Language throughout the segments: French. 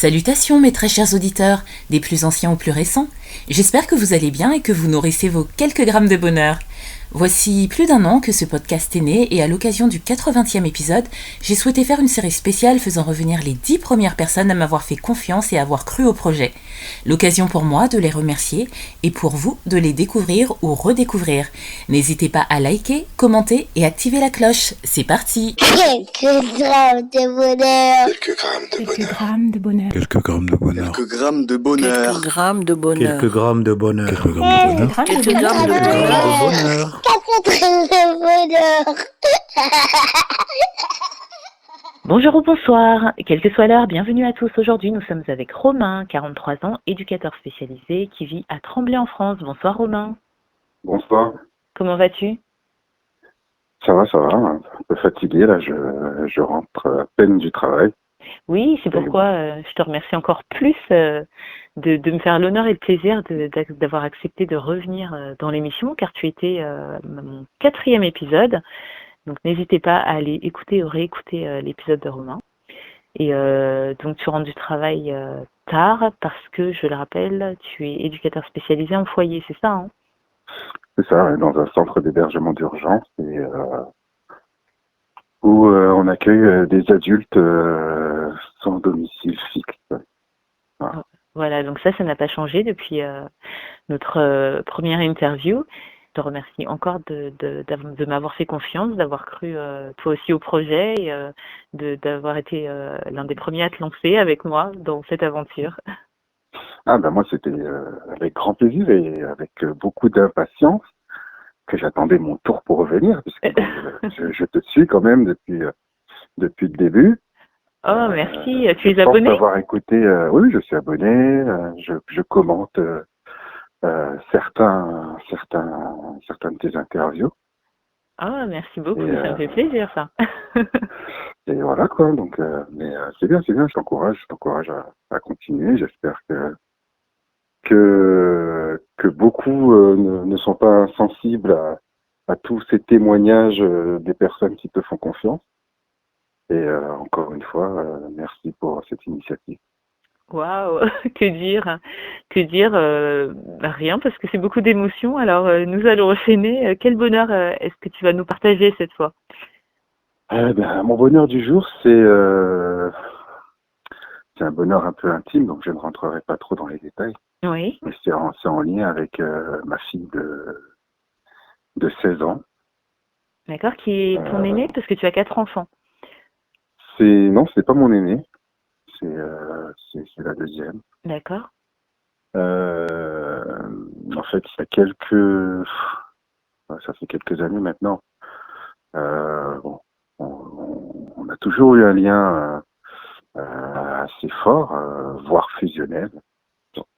Salutations mes très chers auditeurs, des plus anciens aux plus récents. J'espère que vous allez bien et que vous nourrissez vos quelques grammes de bonheur. Voici plus d'un an que ce podcast est né et à l'occasion du 80e épisode, j'ai souhaité faire une série spéciale faisant revenir les 10 premières personnes à m'avoir fait confiance et à avoir cru au projet. L'occasion pour moi de les remercier et pour vous de les découvrir ou redécouvrir. N'hésitez pas à liker, commenter et activer la cloche. C'est parti! Quelques grammes de bonheur. Quelques grammes de bonheur. Quelques grammes de bonheur. Quelques grammes de bonheur. Quelques grammes de bonheur. Quelques grammes de bonheur. Quelques grammes de bonheur. Quelques grammes de bonheur. Quelques grammes de bonheur. Bonjour ou bonsoir, quelle que soit l'heure, bienvenue à tous. Aujourd'hui, nous sommes avec Romain, 43 ans, éducateur spécialisé qui vit à Tremblay en France. Bonsoir Romain. Bonsoir. Comment vas-tu? Ça va, un peu fatigué là, je rentre à peine du travail. Oui, c'est pourquoi je te remercie encore plus de me faire l'honneur et le plaisir d'avoir accepté de revenir dans l'émission, car tu étais mon 4e épisode. Donc n'hésitez pas à aller écouter ou réécouter l'épisode de Romain. Et donc tu rentres du travail tard parce que, je le rappelle, tu es éducateur spécialisé en foyer, c'est ça, hein? C'est ça, dans un centre d'hébergement d'urgence et où on accueille des adultes sans domicile fixe. Voilà. Voilà, donc ça n'a pas changé depuis notre première interview. Je te remercie encore de m'avoir fait confiance, d'avoir cru toi aussi au projet et d'avoir été l'un des premiers à te lancer avec moi dans cette aventure. Ah ben moi c'était avec grand plaisir et avec beaucoup d'impatience que j'attendais mon tour pour revenir, puisque je te suis quand même depuis le début. Oh merci, tu es abonné? Avoir écouté, oui, je suis abonné, je commente certaines de tes interviews. Ah, merci beaucoup, ça me fait plaisir ça. Et voilà quoi, donc mais c'est bien, je t'encourage à continuer. J'espère que beaucoup ne sont pas sensibles à tous ces témoignages des personnes qui te font confiance. Et encore une fois, merci pour cette initiative. Waouh, que dire? Rien, parce que c'est beaucoup d'émotions. Alors, nous allons enchaîner. Quel bonheur est-ce que tu vas nous partager cette fois? Mon bonheur du jour, c'est un bonheur un peu intime, donc je ne rentrerai pas trop dans les détails. Oui. Mais c'est en lien avec ma fille de 16 ans. D'accord, qui est ton aîné, parce que tu as 4 enfants. Non, c'est pas mon aîné. C'est la deuxième. D'accord. En fait, ça fait quelques années maintenant. On a toujours eu un lien assez fort, voire fusionnel.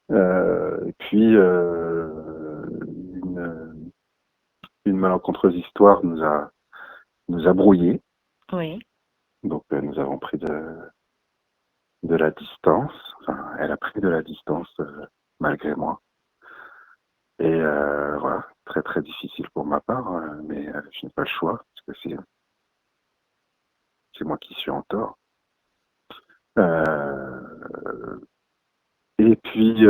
Et puis une malencontreuse histoire nous a brouillés. Oui. Donc nous avons pris de la distance. Enfin, elle a pris de la distance malgré moi. Et voilà, très très difficile pour ma part, mais je n'ai pas le choix parce que c'est moi qui suis en tort. Et puis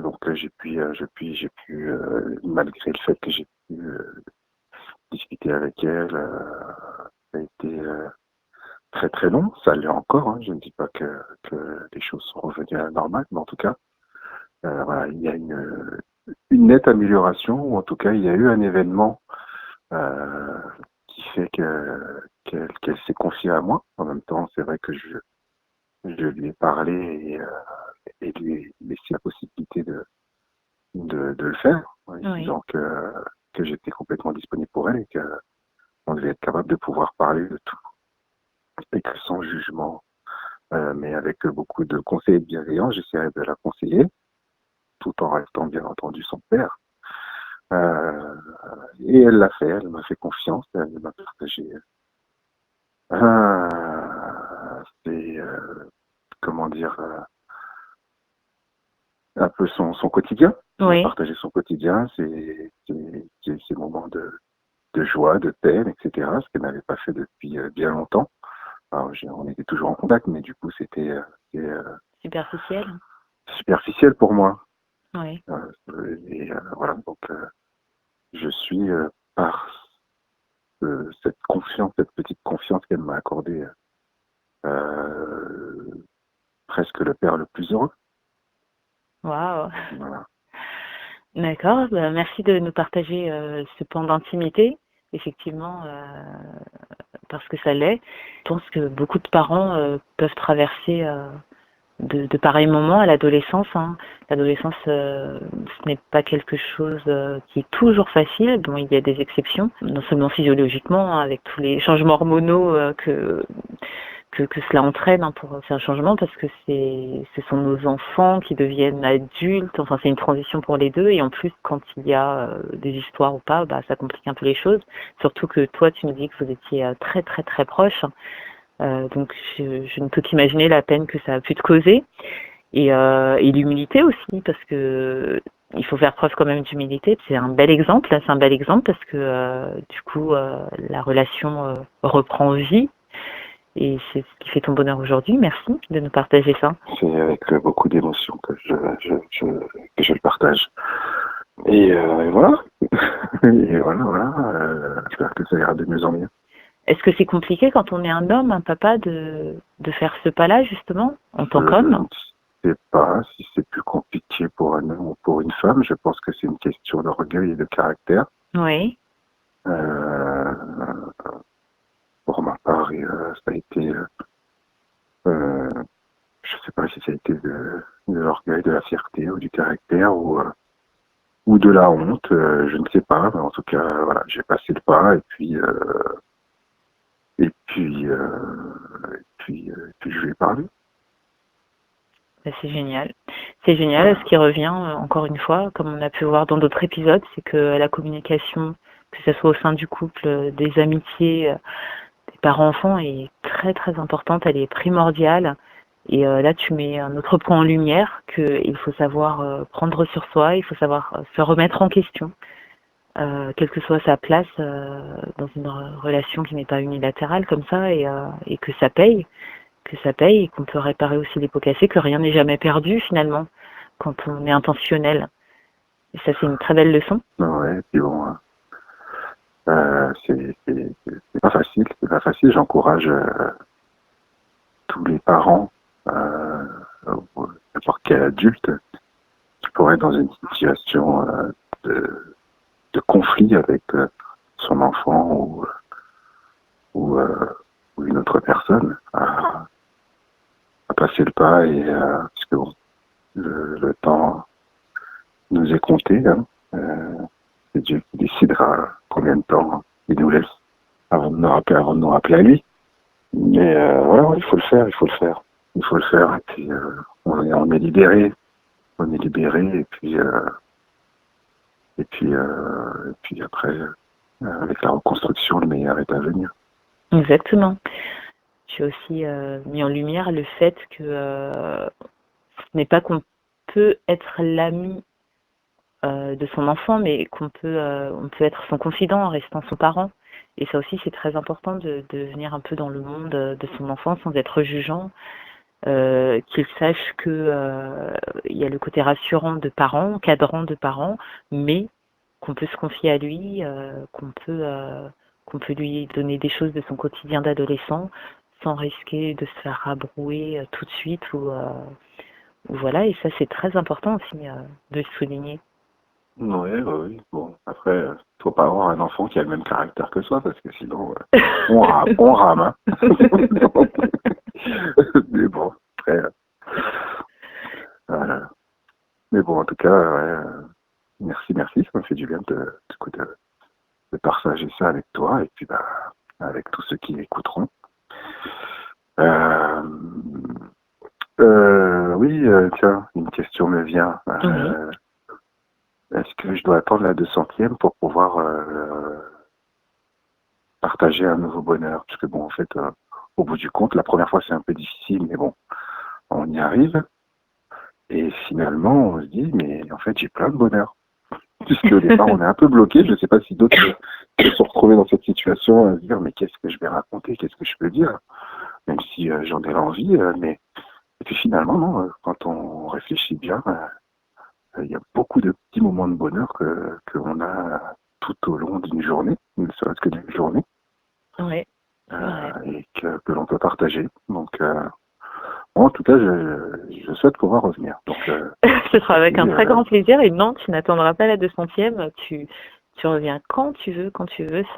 donc j'ai pu malgré le fait que j'ai pu discuter avec elle, ça a été très très long. Ça l'est encore, hein. Je ne dis pas que les choses sont revenues à la normale, mais en tout cas voilà, il y a une nette amélioration, ou en tout cas il y a eu un événement qui fait qu'elle s'est confiée à moi. En même temps, c'est vrai que je lui ai parlé et lui ai laissé la possibilité de le faire, en disant que j'étais complètement disponible pour elle et qu'on devait être capable de pouvoir parler de tout et que sans jugement, mais avec beaucoup de conseils et de bienveillance, j'essaierai de la conseiller tout en restant bien entendu son père. Et elle l'a fait, elle m'a fait confiance, elle m'a partagé comment dire, un peu son quotidien. Oui. Partager son quotidien, ses moments de joie, de peine, etc., ce qu'elle n'avait pas fait depuis bien longtemps. Alors, on était toujours en contact, mais du coup, c'était superficielle pour moi. Oui. Voilà, donc je suis par cette confiance, cette petite confiance qu'elle m'a accordée, presque le père le plus heureux. Waouh. Voilà. D'accord. Merci de nous partager ce pan d'intimité. Effectivement, parce que ça l'est. Je pense que beaucoup de parents peuvent traverser de pareils moments à l'adolescence. L'adolescence, ce n'est pas quelque chose qui est toujours facile. Bon, il y a des exceptions, non seulement physiologiquement, avec tous les changements hormonaux que cela entraîne pour faire un changement, parce que ce sont nos enfants qui deviennent adultes. Enfin, c'est une transition pour les deux. Et en plus, quand il y a des histoires ou pas, ça complique un peu les choses. Surtout que toi, tu me dis que vous étiez très, très, très proches. Donc, je ne peux qu'imaginer la peine que ça a pu te causer. Et l'humilité aussi, parce que il faut faire preuve quand même d'humilité. C'est un bel exemple. Là, c'est un bel exemple parce que du coup, la relation reprend vie. Et c'est ce qui fait ton bonheur aujourd'hui. Merci de nous partager ça. C'est avec beaucoup d'émotion que je le partage. Et voilà. Et voilà. J'espère que ça ira de mieux en mieux. Est-ce que c'est compliqué quand on est un homme, un papa, de faire ce pas-là, justement, en tant qu'homme ? Je ne sais pas si c'est plus compliqué pour un homme ou pour une femme. Je pense que c'est une question d'orgueil et de caractère. Oui. Pour ma part, ça a été, je ne sais pas si ça a été de l'orgueil, de la fierté ou du caractère ou de la honte, je ne sais pas, mais en tout cas, voilà, j'ai passé le pas et puis je lui ai parlé. C'est génial. C'est génial. Ce qui revient, encore une fois, comme on a pu voir dans d'autres épisodes, c'est que la communication, que ce soit au sein du couple, des amitiés, des parents-enfants, est très très importante, elle est primordiale. Et là, tu mets un autre point en lumière, qu'il faut savoir prendre sur soi, il faut savoir se remettre en question, quelle que soit sa place dans une relation qui n'est pas unilatérale comme ça, et que ça paye, et qu'on peut réparer aussi les pots cassés, que rien n'est jamais perdu finalement, quand on est intentionnel. Et ça, c'est une très belle leçon. Ouais, puis bon, c'est pas facile, j'encourage tous les parents, n'importe quel adulte qui pourrait être dans une situation de conflit avec son enfant ou une autre personne, à passer le pas, et parce que bon, le temps nous est compté, c'est Dieu qui décidera combien de temps il nous laisse avant de nous rappeler à lui. Mais voilà, il faut le faire, et puis on est libéré, et puis après, avec la reconstruction, le meilleur est à venir. Exactement. J'ai aussi mis en lumière le fait que ce n'est pas qu'on peut être l'ami de son enfant, mais on peut être son confident en restant son parent. Et ça aussi, c'est très important de venir un peu dans le monde de son enfant sans être jugeant, qu'il sache que il y a le côté rassurant de parents, cadrant de parents, mais qu'on peut se confier à lui, qu'on peut lui donner des choses de son quotidien d'adolescent sans risquer de se faire rabrouer tout de suite ou voilà. Et ça, c'est très important aussi de le souligner. Oui. Bon, après, faut pas avoir un enfant qui a le même caractère que soi, parce que sinon, on rame. Hein. Mais bon, après, voilà. Mais bon, en tout cas, merci, ça me fait du bien de partager ça avec toi, et puis avec tous ceux qui écouteront. Oui, tiens, une question me vient. Est-ce que je dois attendre la 200e pour pouvoir partager un nouveau bonheur? Parce que bon, en fait, au bout du compte, la première fois c'est un peu difficile, mais bon, on y arrive. Et finalement, on se dit, mais en fait, j'ai plein de bonheur. Puisque au départ, on est un peu bloqué. Je ne sais pas si d'autres se sont retrouvés dans cette situation à se dire, mais qu'est-ce que je vais raconter? Qu'est-ce que je peux dire? Même si j'en ai l'envie, mais Et puis finalement, non, quand on réfléchit bien, il y a beaucoup de petits moments de bonheur qu'on a tout au long d'une journée, ne serait-ce que d'une journée, Oui. et que l'on peut partager. Donc, moi, en tout cas, je souhaite pouvoir revenir. Donc, Ce sera avec un très grand plaisir. Et non, tu n'attendras pas la 200e. Tu reviens quand tu veux,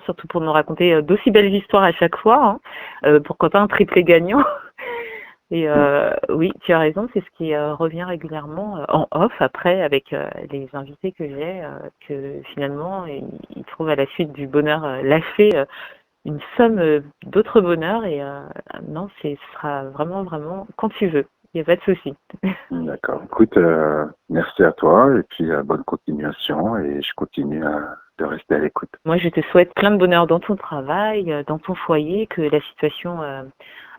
surtout pour nous raconter d'aussi belles histoires à chaque fois. Hein. Pourquoi pas un triplé gagnant. Et oui, tu as raison, c'est ce qui revient régulièrement en off après avec les invités que j'ai, que finalement, ils trouvent à la suite du bonheur lâché une somme d'autres bonheurs. Et non, ce sera vraiment, vraiment quand tu veux. Il n'y a pas de souci. D'accord. Écoute, merci à toi et puis bonne continuation et je continue de rester à l'écoute. Moi, je te souhaite plein de bonheur dans ton travail, dans ton foyer, que la situation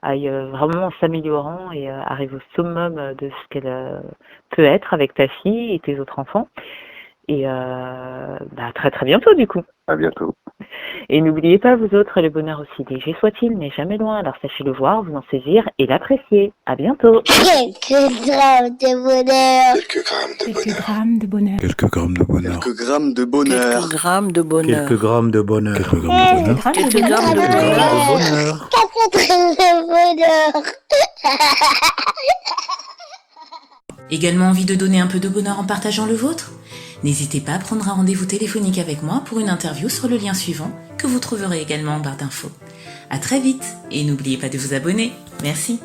aille vraiment en s'améliorant et arrive au summum de ce qu'elle peut être avec ta fille et tes autres enfants. Et très très bientôt du coup. À bientôt. Et n'oubliez pas, vous autres, le bonheur aussi léger soit-il n'est jamais loin. Alors sachez le voir, vous en saisir et l'apprécier. À bientôt. Quelques grammes de bonheur. Quelques grammes de bonheur. Quelques grammes de bonheur. Quelques grammes de bonheur. Quelques grammes de bonheur. Quelques grammes de bonheur. Quelques grammes de bonheur. Quelques grammes de bonheur. Également envie de donner un peu de bonheur en partageant le vôtre ? N'hésitez pas à prendre un rendez-vous téléphonique avec moi pour une interview sur le lien suivant que vous trouverez également en barre d'infos. À très vite et n'oubliez pas de vous abonner. Merci.